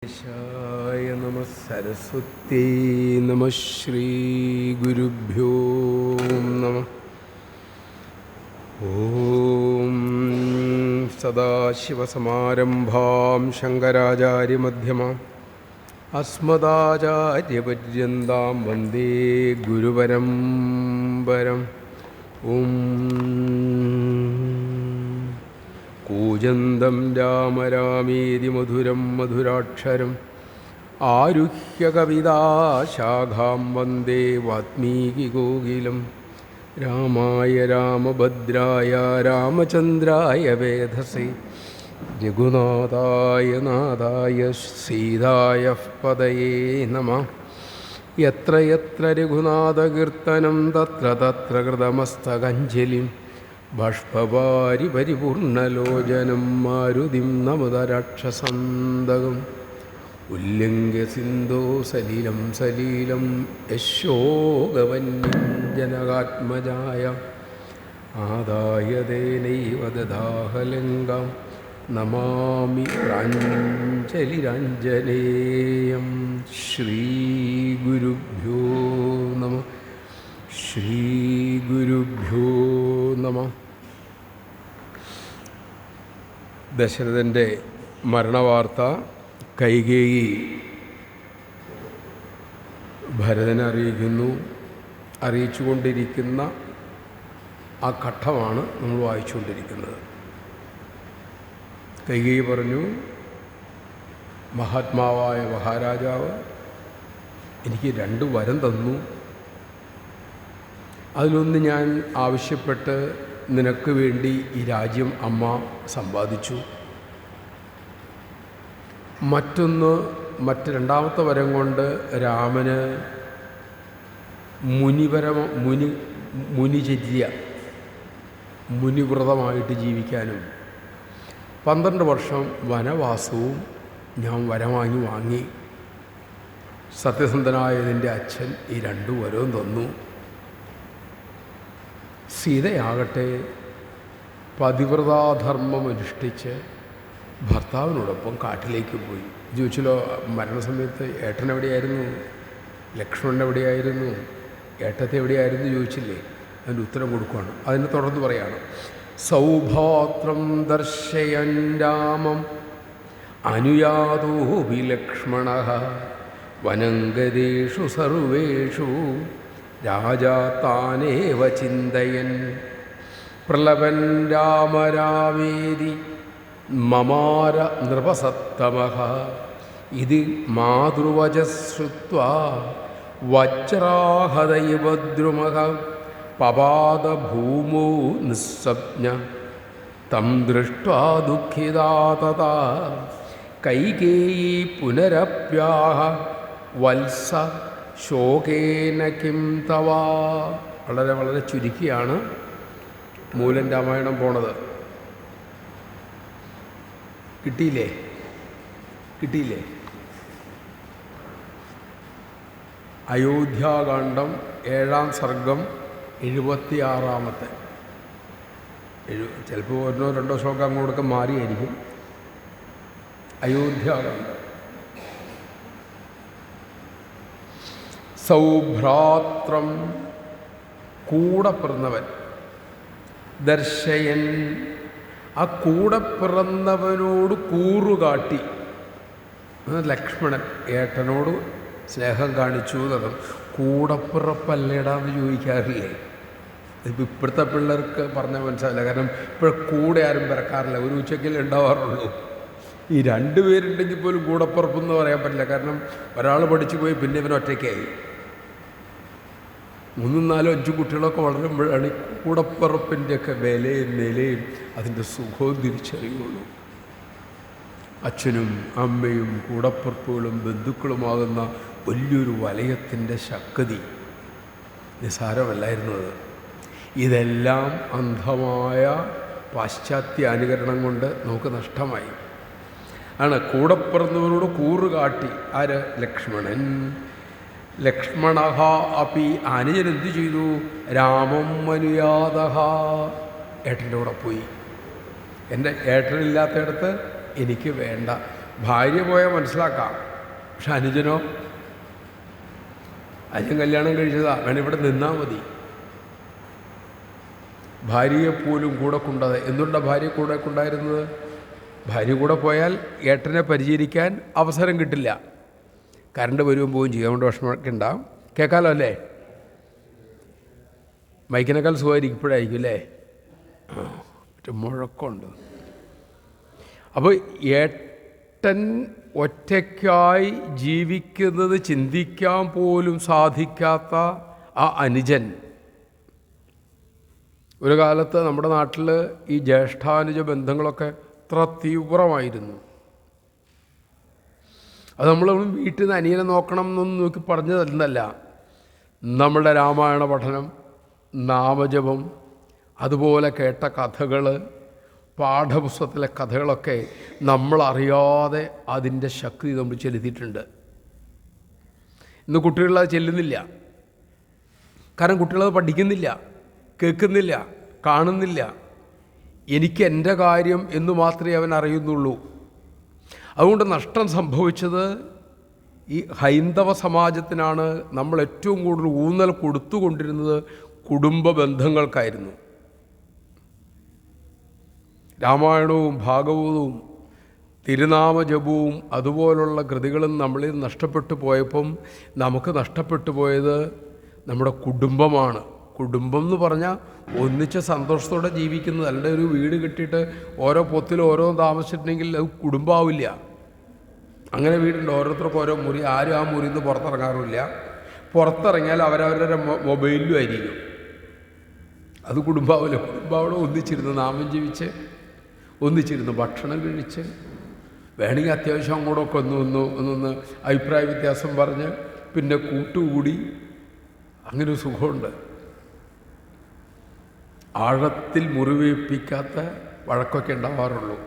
ായ നമ സരസ്വത്യൈ നമ ശ്രീ ഗുരുഭ്യോ നമ. ഓം സദാശിവസമാരംഭാം ശങ്കരാചാര്യമധ്യമാം അസ്മദാചാര്യപര്യന്താം വന്ദേ ഗുരുപരമ്പരം. ഓം കൂജന്തം രാമ രാമേതി മധുരം മധുരാക്ഷരം ആരുഹ്യ കവിതാശാഖാം വന്ദേ വാത്മീകികോകിലം. രാമായ രാമഭദ്രായ രാമചന്ദ്രായ വേധസേ രഘുനാഥായ നാഥായ സീതായ പദയേ നമഃ. യത്ര യത്ര രഘുനാഥകീർത്തനം തത്ര തത്ര കൃതമസ്തകഞ്ജലിം ബാഷ്പവാരി പരിപൂർണലോചനം മാരുതിം നമത രാക്ഷസന്തകം. ഉല്ലംഘ്യ സിന്ധോ സലിലം സലീലം യശോകവന്യം ജനകാത്മജായ ആദായ തേനൈവ ദദാഹലങ്കാം നമാമി പ്രാഞ്ജലിരാഞ്ജനേയം. ശ്രീഗുരുഭ്യോ നമഃ. ശ്രീഗുരുഭ്യോ നമ. ദശരഥൻ്റെ മരണവാർത്ത കൈകേയി ഭരതനെ അറിയിച്ചുകൊണ്ടിരിക്കുന്ന ആ ഘട്ടമാണ് നമ്മൾ വായിച്ചുകൊണ്ടിരിക്കുന്നത്. കൈകേയി പറഞ്ഞു, മഹാത്മാവായ മഹാരാജാവ് എനിക്ക് 2 വരം തന്നു. അതിലൊന്ന് ഞാൻ ആവശ്യപ്പെട്ട് നിനക്ക് വേണ്ടി ഈ രാജ്യം അമ്മ സമ്പാദിച്ചു. മറ്റ് 2ാമത്തെ വരം കൊണ്ട് രാമന് മുനിചര്യ മുനിവ്രതമായിട്ട് ജീവിക്കാനും 12 വർഷം വനവാസവും ഞാൻ വരമായി വാങ്ങി. സത്യസന്ധനായതിൻ്റെ അച്ഛൻ ഈ 2 വരവും തന്നു. സീതയാകട്ടെ പതിവ്രതാധർമ്മമനുഷ്ഠിച്ച് ഭർത്താവിനോടൊപ്പം കാട്ടിലേക്ക് പോയി. ചോദിച്ചല്ലോ, മരണസമയത്ത് ഏട്ടൻ എവിടെയായിരുന്നു, ലക്ഷ്മണൻ എവിടെയായിരുന്നു, ഏട്ടത്തെ എവിടെയായിരുന്നു ചോദിച്ചില്ലേ? അതിൻ്റെ ഉത്തരം കൊടുക്കുകയാണ്. അതിനെ തുടർന്ന് പറയാണ്, സൗഭാത്രം ദർശയൻ രാമം അനുയാതോ വിലക്ഷ്മണഃ വനങ്കരേഷു സർവേഷു രാജാ താനേവ ചിന്തയൻ പ്രലപൻ രാമരാമേതി മമാര നൃപസത്തമഃ ഇത് മാതൃവചശ്രുത്വാ വജ്രാഹതൈവ ദ്രുമഃ പപാത ഭൂമോ നിസ്സപ്ന തം ദൃഷ്ട്വാ ദുഃഖിതാ തഥാ കൈകേയീ പുനരപ്യാഹ വത്സ ശോകേന കിം തവാ. വളരെ വളരെ ചുരുക്കിയാണ് മൂലൻ രാമായണം പോണത്. കിട്ടിയില്ലേ? അയോധ്യാകാന്ഡം 7-ാം സർഗം 76-ാമത്തെ. ചിലപ്പോൾ 1-2 ശ്ലോകം അങ്ങോട്ടൊക്കെ മാറിയായിരിക്കും. അയോധ്യാകാന്ഡം. സൗഭ്രാത്രം കൂടെ പിറന്നവൻ, ദർശയൻ ആ കൂടെ പിറന്നവനോട് കൂറുകാട്ടി. ലക്ഷ്മണൻ ഏട്ടനോട് സ്നേഹം കാണിച്ചു എന്നതും കൂടപ്പിറപ്പല്ലേടാന്ന് ചോദിക്കാറില്ലേ? ഇതിപ്പോൾ ഇപ്പോഴത്തെ പിള്ളേർക്ക് പറഞ്ഞാൽ മനസ്സിലാവില്ല. കാരണം കൂടെ ആരും പിറക്കാറില്ല, ഒരു ഉച്ചയ്ക്കല്ലേ ഉണ്ടാവാറുള്ളൂ. ഈ 2 പേരുണ്ടെങ്കിൽ പോലും കൂടപ്പിറപ്പെന്ന് പറയാൻ പറ്റില്ല. കാരണം ഒരാൾ പഠിച്ചു പോയി, പിന്നെ ഇവൻ ഒറ്റയ്ക്കായി. 3, 4, 5 കുട്ടികളൊക്കെ വളരുമ്പോഴാണ് കൂടപ്പിറപ്പിൻ്റെയൊക്കെ വിലയും നിലയും അതിൻ്റെ സുഖവും തിരിച്ചറിയുള്ളൂ. അച്ഛനും അമ്മയും കൂടപ്പിറപ്പുകളും ബന്ധുക്കളുമാകുന്ന വലിയൊരു വലയത്തിൻ്റെ ശക്തി നിസാരമല്ലായിരുന്നത്. ഇതെല്ലാം അന്ധമായ പാശ്ചാത്യ അനുകരണം കൊണ്ട് നമുക്ക് നഷ്ടമായി. ആണ് കൂടപ്പിറന്നവരോട് കൂറുകാട്ടി. ആര്? ലക്ഷ്മണൻ. ലക്ഷ്മണഃ അപ്പി അനുജൻ എന്തു ചെയ്തു? രാമം അനുയാതഃ ഏട്ടൻ്റെ കൂടെ പോയി. എൻ്റെ ഏട്ടനില്ലാത്തയിടത്ത് എനിക്ക് വേണ്ട, ഭാര്യ പോയാൽ മനസ്സിലാക്കാം. പക്ഷെ അനുജനോ? അനുജൻ കല്യാണം കഴിച്ചതാ, വേണം ഇവിടെ നിന്നാൽ മതി. ഭാര്യയെപ്പോലും കൂടെ കൊണ്ടത്. എന്തുകൊണ്ടാണ് ഭാര്യ കൂടെ കൊണ്ടായിരുന്നത്? ഭാര്യ കൂടെ പോയാൽ ഏട്ടനെ പരിചരിക്കാൻ അവസരം കിട്ടില്ല. കറണ്ട് വരുമ്പോൾ പോവുകയും ചെയ്യും. അതുകൊണ്ട് വിഷമമൊക്കെ ഉണ്ടാവും. കേൾക്കാമല്ലോ അല്ലേ? മൈക്കിനേക്കാൾ സുഖമായിരിക്കും ഇപ്പോഴായിരിക്കും അല്ലേ? മറ്റേ മുഴക്കമുണ്ട്. അപ്പോൾ ഏട്ടൻ ഒറ്റയ്ക്കായി ജീവിക്കുന്നത് ചിന്തിക്കാൻ പോലും സാധിക്കാത്ത ആ അനുജൻ ഒരു കാലത്ത് നമ്മുടെ നാട്ടിൽ ഈ ജ്യേഷ്ഠാനുജ ബന്ധങ്ങളൊക്കെ അത്ര തീവ്രമായിരുന്നു. അത് നമ്മൾ വീട്ടിൽ നിന്ന് അനിയനെ നോക്കണം എന്നൊന്നും നോക്കി പറഞ്ഞതല്ല. നമ്മളുടെ രാമായണ പഠനം, നാമജപം, അതുപോലെ കേട്ട കഥകൾ, പാഠപുസ്തകത്തിലെ കഥകളൊക്കെ നമ്മളറിയാതെ അതിൻ്റെ ശക്തി നമ്മൾ ചെലുത്തിയിട്ടുണ്ട്. ഇന്ന് കുട്ടികളത് ചെല്ലുന്നില്ല. കാരണം കുട്ടികളത് പഠിക്കുന്നില്ല, കേൾക്കുന്നില്ല, കാണുന്നില്ല. എനിക്ക് എൻ്റെ കാര്യം എന്ന് മാത്രമേ അവൻ അറിയുന്നുള്ളൂ. അതുകൊണ്ട് നഷ്ടം സംഭവിച്ചത് ഈ ഹൈന്ദവ സമാജത്തിനാണ്. നമ്മൾ ഏറ്റവും കൂടുതൽ ഊന്നൽ കൊടുത്തുകൊണ്ടിരുന്നത് കുടുംബ ബന്ധങ്ങൾക്കായിരുന്നു. രാമായണവും ഭാഗവതവും തിരുനാമജപവും അതുപോലുള്ള കൃതികളും നമ്മളിൽ നഷ്ടപ്പെട്ടു പോയപ്പം നമുക്ക് നഷ്ടപ്പെട്ടു പോയത് നമ്മുടെ കുടുംബമാണ്. കുടുംബം എന്ന് പറഞ്ഞാൽ ഒന്നിച്ച് സന്തോഷത്തോടെ ജീവിക്കുന്നത്. അല്ലാതെ ഒരു വീട് കെട്ടിയിട്ട് ഓരോ പൊത്തിലും ഓരോ താമസിച്ചിട്ടുണ്ടെങ്കിൽ അത് കുടുംബമാവില്ല. അങ്ങനെ വീടുണ്ട്, ഓരോരുത്തർക്കും ഓരോ മുറി. ആരും ആ മുറിയിൽ നിന്ന് പുറത്തിറങ്ങാറില്ല. പുറത്തിറങ്ങിയാൽ അവരവരുടെ മൊബൈലിലും ആയിരിക്കും. അത് കുടുംബാവില്ല. കുടുംബാവിടെ ഒന്നിച്ചിരുന്ന് നാമം ജപിച്ച്, ഒന്നിച്ചിരുന്ന് ഭക്ഷണം കഴിച്ച്, വേണമെങ്കിൽ അത്യാവശ്യം അങ്ങോട്ടൊക്കെ ഒന്നൊന്ന് അഭിപ്രായ വ്യത്യാസം പറഞ്ഞ് പിന്നെ കൂട്ടുകൂടി അങ്ങനെ ഒരു സുഖമുണ്ട്. ആഴത്തിൽ മുറിവേൽപ്പിക്കാത്ത വഴക്കൊക്കെ ഉണ്ടാവാറുള്ളൂ.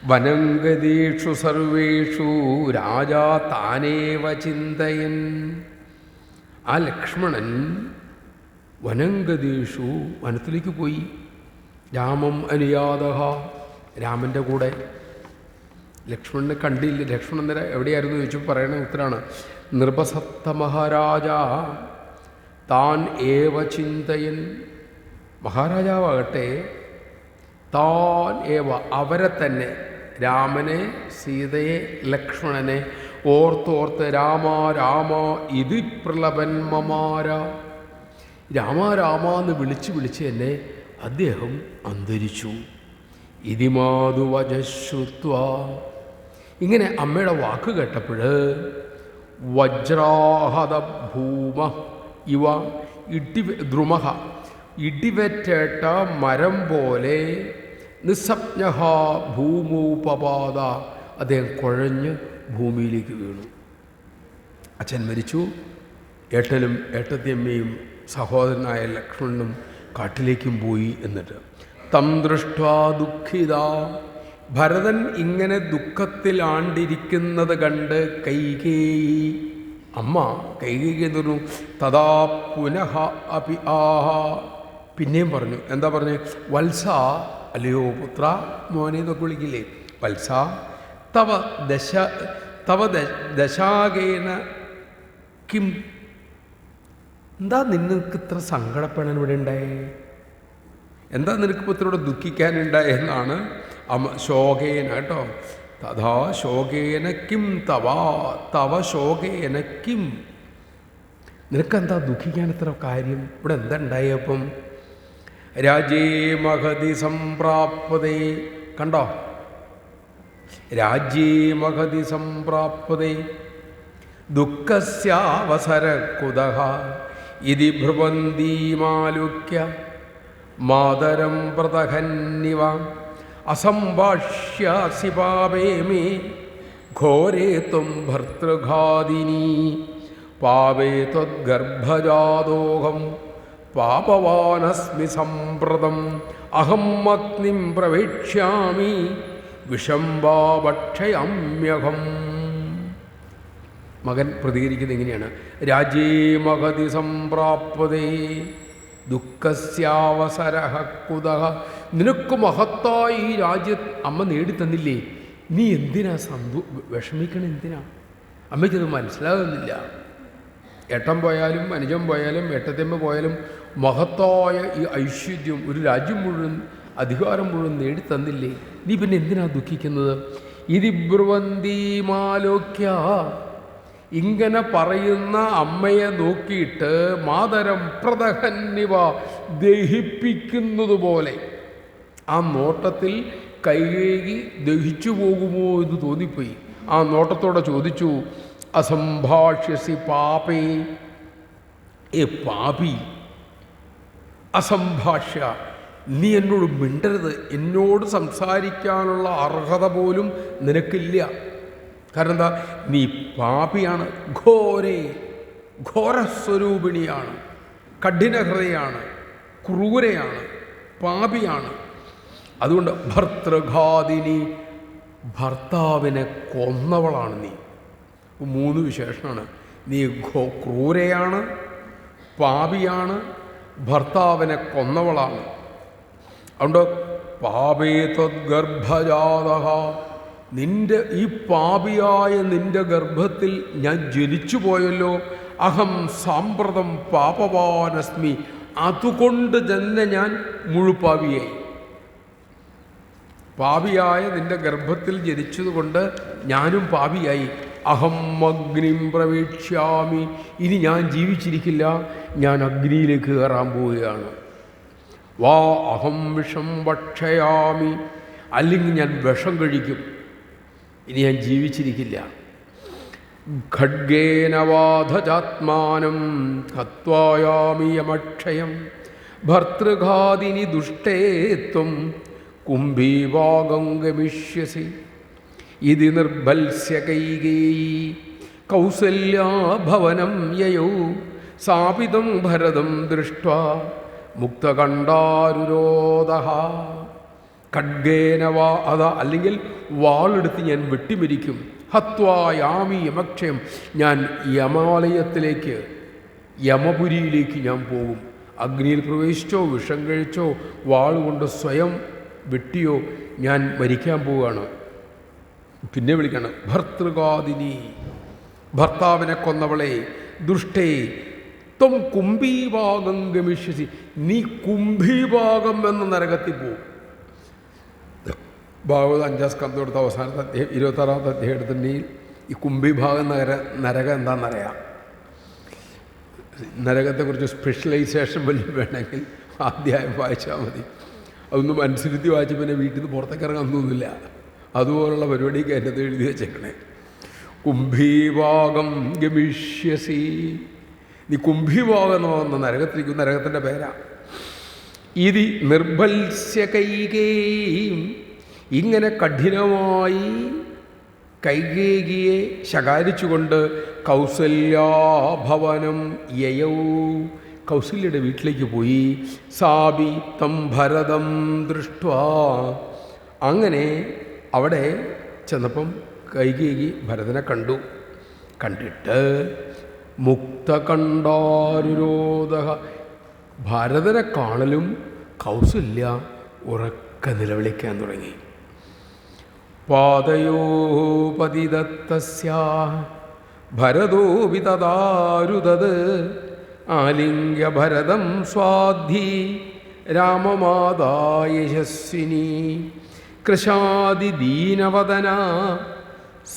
വനംഗതീഷു സർവേഷു രാജാ താനേവ ചിന്തയൻ. ആ ലക്ഷ്മണൻ വനംഗതീഷു വനത്തിലേക്ക് പോയി. രാമം അനുയാതഹ, രാമൻ്റെ കൂടെ. ലക്ഷ്മണനെ കണ്ടില്ല. ലക്ഷ്മണൻ എവിടെയായിരുന്നു ചോദിച്ചു പറയണ ഉത്തരാണ് നൃപസത്ത മഹാരാജ താൻ ഏവ ചിന്തയൻ. മഹാരാജാവാകട്ടെ താൻ ഏവ, അവരെ തന്നെ, രാമനെ, സീതയെ, ലക്ഷ്മണനെ ഓർത്തോർത്ത് രാമ രാമ ഇതി പ്രലപൻ മമാര, രാമ രാമ എന്ന് വിളിച്ച് എന്നെ അദ്ദേഹം അന്തരിച്ചു. ഇതിമാതു വജശ്രുത്വ, ഇങ്ങനെ അമ്മയുടെ വാക്ക് കേട്ടപ്പോൾ വജ്രാഹത ഭൂമ ഇവ ദ്രുമഹ, ഇടിവറ്റേട്ട മരം പോലെ നിസ്സപ്ഞ ഭൂമോപപാത, അദ്ദേഹം കുഴഞ്ഞ് ഭൂമിയിലേക്ക് വീണു. അച്ഛൻ മരിച്ചു. ഏട്ടനും ഏട്ടത്തിയമ്മയും സഹോദരനായ ലക്ഷ്മണനും കാട്ടിലേക്കും പോയി. എന്നിട്ട് തം ദൃഷ്ട്വാ ദുഃഖിത, ഭരതൻ ഇങ്ങനെ ദുഃഖത്തിൽ ആണ്ടിരിക്കുന്നത് കണ്ട് കൈകേയി, അമ്മ കൈകേയി എന്നു തഥാ പുനഃ അപി ആഹ, പിന്നെയും പറഞ്ഞു. എന്താ പറഞ്ഞു? വത്സ, അല്ലയോ പുത്ര, മോനെ എന്നൊക്കെ വിളിക്കില്ലേ, വത്സ തവ ദശാകേന കിം, എന്താ നിനക്ക് ഇത്ര സങ്കടപ്പെടാൻ ഇവിടെ ഉണ്ടായേ? എന്താ നിനക്ക് പുത്രയോട് ദുഃഖിക്കാനുണ്ടായെന്നാണ് അമ്മ. ശോകേന കേട്ടോ, തഥാ ശോകേന കിം തവ ശോകേന കിം, നിനക്കെന്താ ദുഃഖിക്കാൻ ഇത്ര കാര്യം? ഇവിടെ എന്താ ഉണ്ടായപ്പം? രാജേ മഹതി സംപ്രാപ്തേ, കണ്ടോ, രാജ്യേ മഹതി സംപ്രാപ്തേ ദുഃഖസ്യാവസര കുതഃ ഇതി ഭ്രുവന്തീമാലുക്യ മാതരം പ്രതഹന്നിവ അസംഭാഷ്യാസി പാപേ മേ ഘോരേ ത്വം ഭർതൃഘാതിനി പാപേ ത്വദ്ഗർഭജാതോഹം പാപവാനസ്മി സംപ്രദം അഹം അഗ്നിം പ്രവേക്ഷ്യാമി വിഷംബാ ഭക്ഷയാമ്യഹം. മകൻ പ്രതികരിക്കുന്നത് എങ്ങനെയാണ്? രാജ്യേ മഹതി സംപ്രാപ്തേ ദുഃഖസ്യാവസര കുതഃ, നിനക്ക് മഹത്തായി ഈ രാജ്യം അമ്മ നേടിത്തന്നില്ലേ, നീ എന്തിനാ വിഷമിക്കണം? എന്തിനാ? അമ്മയ്ക്കത് മനസ്സിലാകുന്നില്ല. ഏട്ടൻ പോയാലും അനുജൻ പോയാലും ഏട്ടത്തമ്മ പോയാലും മഹത്തായ ഈ ഐശ്വര്യം ഒരു രാജ്യം മുഴുവൻ അധികാരം മുഴുവൻ നേടിത്തന്നില്ലേ? നീ പിന്നെ എന്തിനാ ദുഃഖിക്കുന്നത്? ഇതി ബ്രുവന്തീമാലോക്യ, ഇങ്ങനെ പറയുന്ന അമ്മയെ നോക്കിയിട്ട് മാതരം പ്രദഹന്നിവ, ദഹിപ്പിക്കുന്നത് പോലെ ആ നോട്ടത്തിൽ കൈകേകി ദഹിച്ചു പോകുമോ എന്ന് തോന്നിപ്പോയി. ആ നോട്ടത്തോടെ ചോദിച്ചു, അസംഭാഷ്യസി പാപേ, പാപി, അസംഭാഷ്യ, നീ എന്നോട് മിണ്ടരുത്, എന്നോട് സംസാരിക്കാനുള്ള അർഹത പോലും നിനക്കില്ല. കാരണം എന്താ? നീ പാപിയാണ്, ഘോരസ്വരൂപിണിയാണ്, കഠിനഹൃദയാണ്, ക്രൂരയാണ്, പാപിയാണ്. അതുകൊണ്ട് ഭർതൃഘാതിനി, ഭർത്താവിനെ കൊന്നവളാണ് നീ. 3 വിശേഷണമാണ്. നീ ക്രൂരയാണ്, പാപിയാണ്, ഭർത്താവിനെ കൊന്നവളാണ്. അതുകൊണ്ട് പാപേ തദ്ഗർഭജാത, നിന്റെ ഈ പാപിയായ നിന്റെ ഗർഭത്തിൽ ഞാൻ ജനിച്ചു പോയല്ലോ. അഹം സാമ്പ്രതം പാപവാനസ്മി, അതുകൊണ്ട് തന്നെ ഞാൻ മുഴുപ്പാപിയായി. പാപിയായ നിന്റെ ഗർഭത്തിൽ ജനിച്ചതുകൊണ്ട് ഞാനും പാപിയായി. അഹം അഗ്നിം പ്രവേക്ഷ്യാമി, ഇനി ഞാൻ ജീവിച്ചിരിക്കില്ല, ഞാൻ അഗ്നിയിലേക്ക് കയറാൻ പോവുകയാണ്. വാ അഹം വിഷം ഭക്ഷയാമി, അല്ലെങ്കിൽ ഞാൻ വിഷം കഴിക്കും, ഇനി ഞാൻ ജീവിച്ചിരിക്കില്ല. ഖഡ്ഗേന വാധജാത്മാനം ഹത്വായാമി യമക്ഷയം, ഭർതൃഘാതിനി ദുഷ്ടേത്വം കുംഭീഭാഗം ഗമിഷ്യസി. ഇതി നിർഭൽസ്യ കൈകേയീ കൗസല്യാഭവനം യയൗ സാപിതം ഭരതം ദൃഷ്ട്വാ മുക്തകണ്ഠാരുരോധഃ. ഖഡ്ഗേന വാ, അതാ അല്ലെങ്കിൽ വാളെടുത്ത് ഞാൻ വെട്ടിമരിക്കും. ഹത്വായാമി യമക്ഷയം, ഞാൻ യമാലയത്തിലേക്ക്, യമപുരിയിലേക്ക് ഞാൻ പോകും. അഗ്നിയിൽ പ്രവേശിച്ചോ വിഷം കഴിച്ചോ വാളുകൊണ്ട് സ്വയം വെട്ടിയോ ഞാൻ മരിക്കാൻ പോവുകയാണ്. പിന്നെ വിളിക്കണം, ഭർതൃഘാതിനി, ഭർത്താവിനെ കൊന്നവളെ, ദുഷ്ടേ ത്വം കുംഭീഭാഗം ഗമിഷ്യസി, നീ കുംഭീഭാഗം എന്ന നരകത്തിൽ പോവും. ഭാഗവത 5-ാം സ്കന്ധം എടുത്ത അവസാനത്തെ അധ്യായം 26-ാമത്തെ അധ്യായം എടുത്തിട്ടുണ്ടെങ്കിൽ ഈ കുംഭീഭാഗം നരകം എന്താണെന്നറിയാം. നരകത്തെക്കുറിച്ച് സ്പെഷ്യലൈസേഷൻ വല്ലതും വേണമെങ്കിൽ അധ്യായം വായിച്ചാൽ മതി. അതൊന്നും അനുസരിച്ച് വായിച്ച് പിന്നെ വീട്ടിൽ നിന്ന് പുറത്തേക്ക് ഇറങ്ങാൻ തോന്നില്ല. അതുപോലുള്ള പരിപാടിക്ക് അതിനകത്ത് എഴുതി വെച്ചേക്കണേ. കുംഭീഭാഗം ഗമിഷ്യസി, നീ കുംഭീഭാഗം എന്ന് പറഞ്ഞ നരകത്തിരിക്കുന്ന നരകത്തിൻ്റെ പേരാ. ഇതി നിർഭൽസ്യ കൈകേയീം, ഇങ്ങനെ കഠിനമായി കൈകേയിയെ ശകാരിച്ചുകൊണ്ട് കൗസല്യാഭവനം യയൗ, കൗസല്യയുടെ വീട്ടിലേക്ക് പോയി. സാപി തം ഭരതം ദൃഷ്ട്വാ, അങ്ങനെ അവിടെ ചെന്നപ്പം കൈകേയി ഭരതനെ കണ്ടു. കണ്ടിട്ട് മുക്തകണ്ഠാരുരോധഃ, ഭരതനെ കാണലും കൗസല്യ ഉറക്കെ നിലവിളിക്കാൻ തുടങ്ങി. പാദയോ പതിതസ്യാഃ ഭരതോ വിതദാരുദത്, ആലിംഗ്യ ഭരതം സ്വാധി രാമമാതാ യശസ്വിനി, കൃശാദിദീനവദന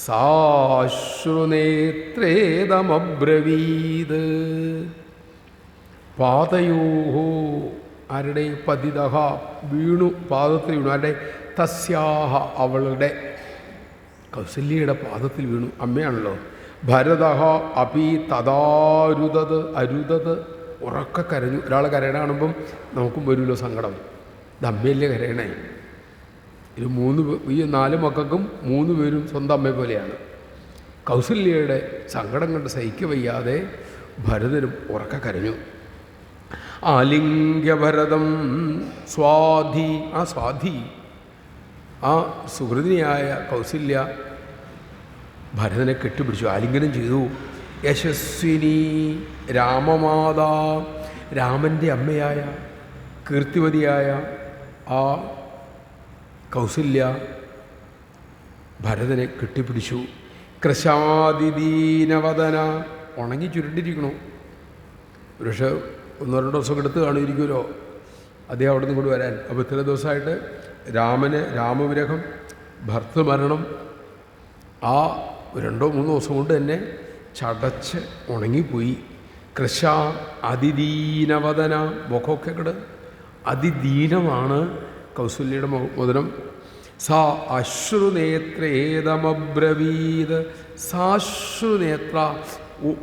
സാശ്രുനേത്രേദമബ്രവീത്. പാദയോ, ആരുടെ? പതിതഃ, വീണു, പാദത്തിൽ വീണു. ആരുടെ? തസ്യാഹ, അവളുടെ, കൗസല്യയുടെ പാദത്തിൽ വീണു. അമ്മയാണല്ലോ. ഭരതഃ അപി തദാരുദത്, അരുദത്, ഉറക്കെ കരഞ്ഞു. ഒരാൾ കരയണ കാണുമ്പം നമുക്കും വരുമല്ലോ സങ്കടം. ഇത് അമ്മയല്ലേ കരയണേ. ഇത് ഈ 4 മക്കൾക്കും 3 പേരും സ്വന്തം അമ്മയെ പോലെയാണ്. കൗസല്യയുടെ സങ്കടം കണ്ട് സഹിക്കവയ്യാതെ ഭരതനും ഉറക്കെ കരഞ്ഞു. ആലിംഗ്യ ഭരതം സ്വാധി, ആ സ്വാധി, ആ സുഹൃതിനിയായ കൗസല്യ ഭരതനെ കെട്ടിപ്പിടിച്ചു, ആലിംഗനം ചെയ്തു. യശസ്വിനി രാമമാതാ, രാമൻ്റെ അമ്മയായ കീർത്തിവതിയായ ആ കൗസല്യ ഭരതനെ കെട്ടിപ്പിടിച്ചു. കൃശാതിദീനവദന, ഉണങ്ങി ചുരുണ്ടിരിക്കണു. പക്ഷേ 1-2 ദിവസം എടുത്ത് കാണിയിരിക്കുമല്ലോ അദ്ദേഹം അവിടെ നിന്ന് കൂടി വരാൻ. അപ്പോൾ ഇത്ര ദിവസമായിട്ട് രാമവിരഹം, ഭർത്തൃമരണം, ആ 2-3 ദിവസം കൊണ്ട് തന്നെ ചടച്ച് ഉണങ്ങിപ്പോയി. കൃശ അതിദീനവദന, മുഖമൊക്കെ കിട് അതിദീനമാണ് കൗസല്യയുടെ വദനം. സാ അശ്രുനേത്രേതമബ്രവീത്, സാശ്രുനേത്ര,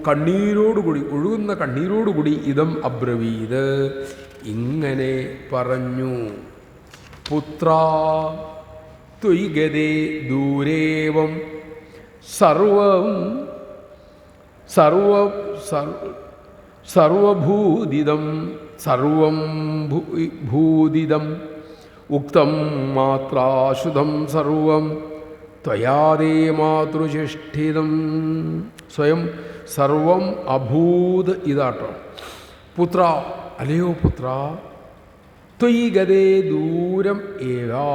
കണ്ണീരോടുകൂടി, ഒഴുകുന്ന കണ്ണീരോടുകൂടി ഇതം അബ്രവീത്, ഇങ്ങനെ പറഞ്ഞു. പുത്ര ത്വയി ഗതേ ദൂരേവം സർവഭൂതിദം ഭൂതിദം ഉക്തം മാത്രാശുതം സർവം ത്വയാദേ മാതൃചിഷ്ഠിതം. സ്വയം സർവം അഭൂത് ഇതാട്ടോ. പുത്ര, അല്ലയോ പുത്ര, ത്വയി ഗതേ ദൂരം ഏകാ,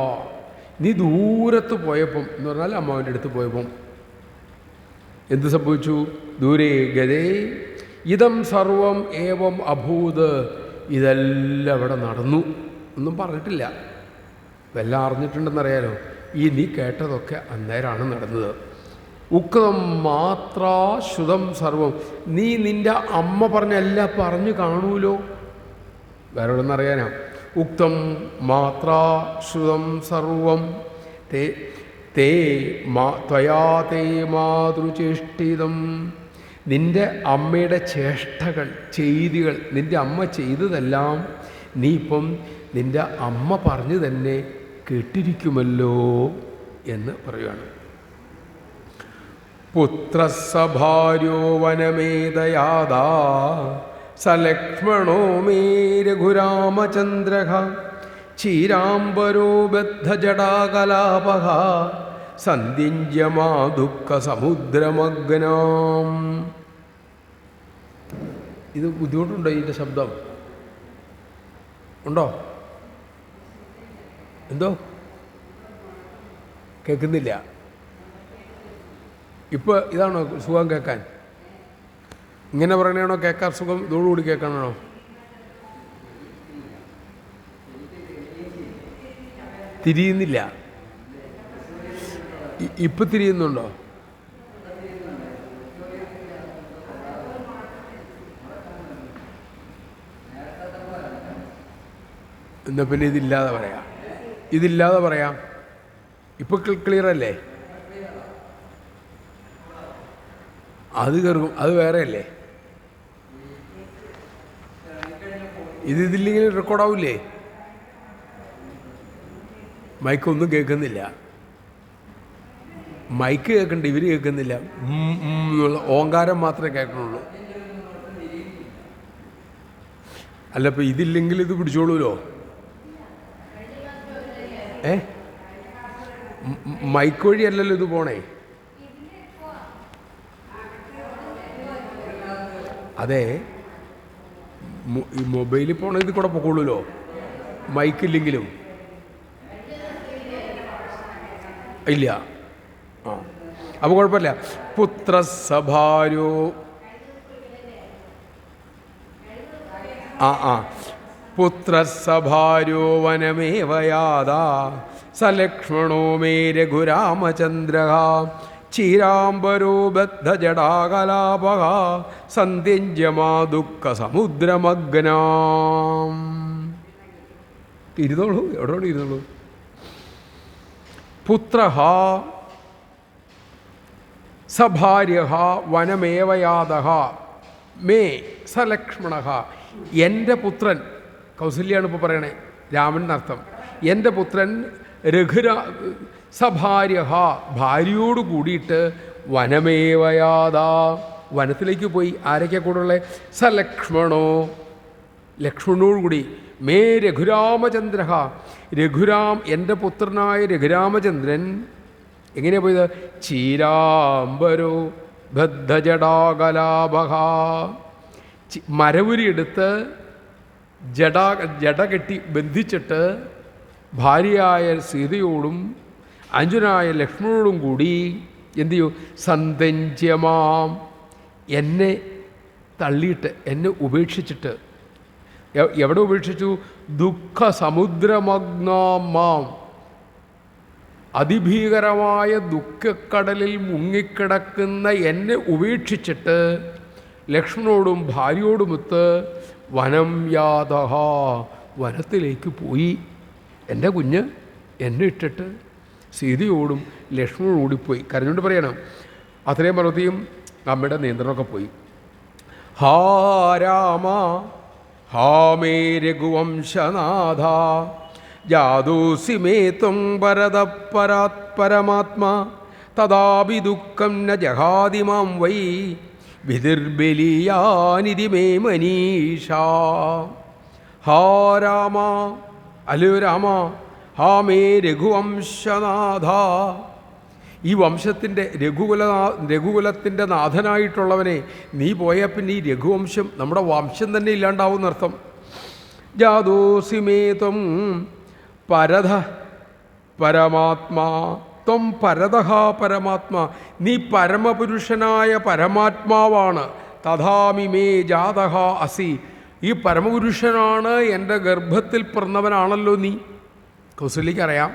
നീ ദൂരത്ത് പോയപ്പം എന്ന് പറഞ്ഞാൽ അമ്മാവൻ്റെ അടുത്ത് പോയപ്പം എന്ത് സംഭവിച്ചു? ദൂരേ ഗതേ ഇതം സർവം ഏവം അഭൂത്, ഇതെല്ലാം അവിടെ നടന്നു. ഒന്നും പറഞ്ഞിട്ടില്ല, എല്ലാം അറിഞ്ഞിട്ടുണ്ടെന്നറിയാലോ. ഈ നീ കേട്ടതൊക്കെ അന്നേരമാണ് നടന്നത്. ഉക്തം മാത്രാ ശ്രുതം സർവം, നീ നിൻ്റെ അമ്മ പറഞ്ഞ എല്ലാം പറഞ്ഞു കാണൂലോ, വേറെ എവിടെ നിന്നറിയാനാ. ഉക്തം മാത്രാ ശ്രുതം സർവം ത്വയാ തേ മാതൃചേഷ്ടിതം, നിൻ്റെ അമ്മയുടെ ചേഷ്ടകൾ, ചെയ്തികൾ, നിൻ്റെ അമ്മ ചെയ്തതെല്ലാം നീ ഇപ്പം നിൻ്റെ അമ്മ പറഞ്ഞു തന്നെ കേട്ടിരിക്കുമല്ലോ എന്ന് പറയുകയാണ്. പുത്രസഭാര്യോ വനമേതയാദാ സലക്ഷ്മണോ മേ രഘുരാമചന്ദ്രഃ ചീരാംബരോ ബദ്ധജടാകലാപഃ സന്ധ്യഞ്ജമാ ദുഃഖസമുദ്രമഗ്നാം. ഇത് ബുദ്ധിമുട്ടുണ്ടോ? ഇതിൻ്റെ ശബ്ദം ഉണ്ടോ? എന്തോ കേൾക്കുന്നില്ല? ഇപ്പോൾ ഇതാണോ സുഖം കേൾക്കാൻ? ഇങ്ങനെ പറയണയാണോ കേൾക്കാൻ സുഖം? ഇതോടുകൂടി കേൾക്കണോ? തിരിയുന്നില്ല. ഇപ്പം തിരിയുന്നുണ്ടോ? എന്നാൽ പിന്നെ ഇതില്ലാതെ പറയാം. ഇപ്പം ക്ലിയർ അല്ലേ? അത് കയറും, അത് വേറെ അല്ലേ? ഇതില്ലെങ്കിൽ റെക്കോർഡാവില്ലേ? മൈക്കൊന്നും കേൾക്കുന്നില്ല. മൈക്ക് കേൾക്കണ്ട, ഇവർ കേൾക്കുന്നില്ല. ഓങ്കാരം മാത്രമേ കേൾക്കണുള്ളൂ. അല്ല, ഇപ്പം ഇതില്ലെങ്കിൽ ഇത് പിടിച്ചോളൂലോ. മൈക്ക് വഴിയല്ലല്ലോ ഇത് പോണേ. അതെ, ഈ മൊബൈലിൽ പോണ ഇത് കൂടെ പൊക്കോളൂലോ, മൈക്കില്ലെങ്കിലും. ഇല്ല, അപ്പോൾ കുഴപ്പമില്ല. പുത്രസഭാരോ പുത്രസഭാരോ വനമേവയാദാ സലക്ഷ്മണോ മേ രഘുരാമചന്ദ്രഃ ചീരാംബരോ ബദ്ധജടാകലാപഃ സന്ധ്യഞ്ജമാ ദുഃഖസമുദ്രമഗ്നാം. ഇരുന്നോളൂ, എവിടെ ഇരുന്നോളൂ. പുത്രഃ സഭാര്യഃ വനമേവയാദഃ മേ സലക്ഷ്മണഃ, എൻ്റെ പുത്രൻ, കൗസല്യാണ് ഇപ്പോൾ പറയണേ, രാമൻ എന്നർത്ഥം. എൻ്റെ പുത്രൻ സഭാര്യഃ, ഭാര്യയോട് കൂടിയിട്ട് വനമേവയാദാ, വനത്തിലേക്ക് പോയി. ആരൊക്കെ കൂടെ ഉള്ളത്? സലക്ഷ്മണോ, ലക്ഷ്മണനോട് കൂടി. മേ രഘുരാമചന്ദ്ര, എൻ്റെ പുത്രനായ രഘുരാമചന്ദ്രൻ എങ്ങനെയാണ് പോയത്? ചീരാംബരോ ബദ്ധജടാകലാപഃ, മരവുരിയെടുത്ത് ജട കെട്ടി ബന്ധിച്ചിട്ട് ഭാര്യയായ സീതയോടും അനുജനായ ലക്ഷ്മണനോടും കൂടി എന്തു ചെയ്യും? സന്ദഞ്ച്യമാം, എന്നെ തള്ളിയിട്ട്, എന്നെ ഉപേക്ഷിച്ചിട്ട്. എവിടെ ഉപേക്ഷിച്ചു? ദുഃഖ സമുദ്രമഗ്നാം മാം, അതിഭീകരമായ ദുഃഖക്കടലിൽ മുങ്ങിക്കിടക്കുന്ന എന്നെ ഉപേക്ഷിച്ചിട്ട് ലക്ഷ്മണനോടും ഭാര്യയോടുമൊത്ത് വനം യാതഹ, വനത്തിലേക്ക് പോയി. എൻ്റെ കുഞ്ഞ് എന്നെ ഇട്ടിട്ട് സീതയോടും ലക്ഷ്മണനോടും ഓടിപ്പോയി. കരഞ്ഞുകൊണ്ട് പറയണം, അത്രയും പർവ്വതിയും അമ്മയുടെ നിയന്ത്രണമൊക്കെ പോയി. ഹാ രാമ ഹാ മേ രഘുവംശനാഥ ജാതോസി മേ ത്വം ഭരതപരാത് പരമാത്മാ തഥാപി ദുഃഖം ന ജഹാതി മാം വൈ വിധിർബലിയാനിധി മേ മനീഷാ. ഹാ രാമ, അല്ലയോ രാമ, ഹാ മേ രഘുവംശനാഥ, ഈ വംശത്തിൻ്റെ രഘുകുലത്തിൻ്റെ നാഥനായിട്ടുള്ളവനെ, നീ പോയാൽ പിന്നെ ഈ രഘുവംശം, നമ്മുടെ വംശം തന്നെ ഇല്ലാണ്ടാവും എന്നർത്ഥം. ജാതോസി മേ ത്വം പരധ പരമാത്മാ, ത്വം പരതഃ പരമാത്മാ, നീ പരമപുരുഷനായ പരമാത്മാവാണ്. തഥാമി മേ ജാതഃ അസി, ഈ പരമപുരുഷനാണ്, എൻ്റെ ഗർഭത്തിൽ പിറന്നവനാണല്ലോ നീ. കൗസല്യക്കറിയാം,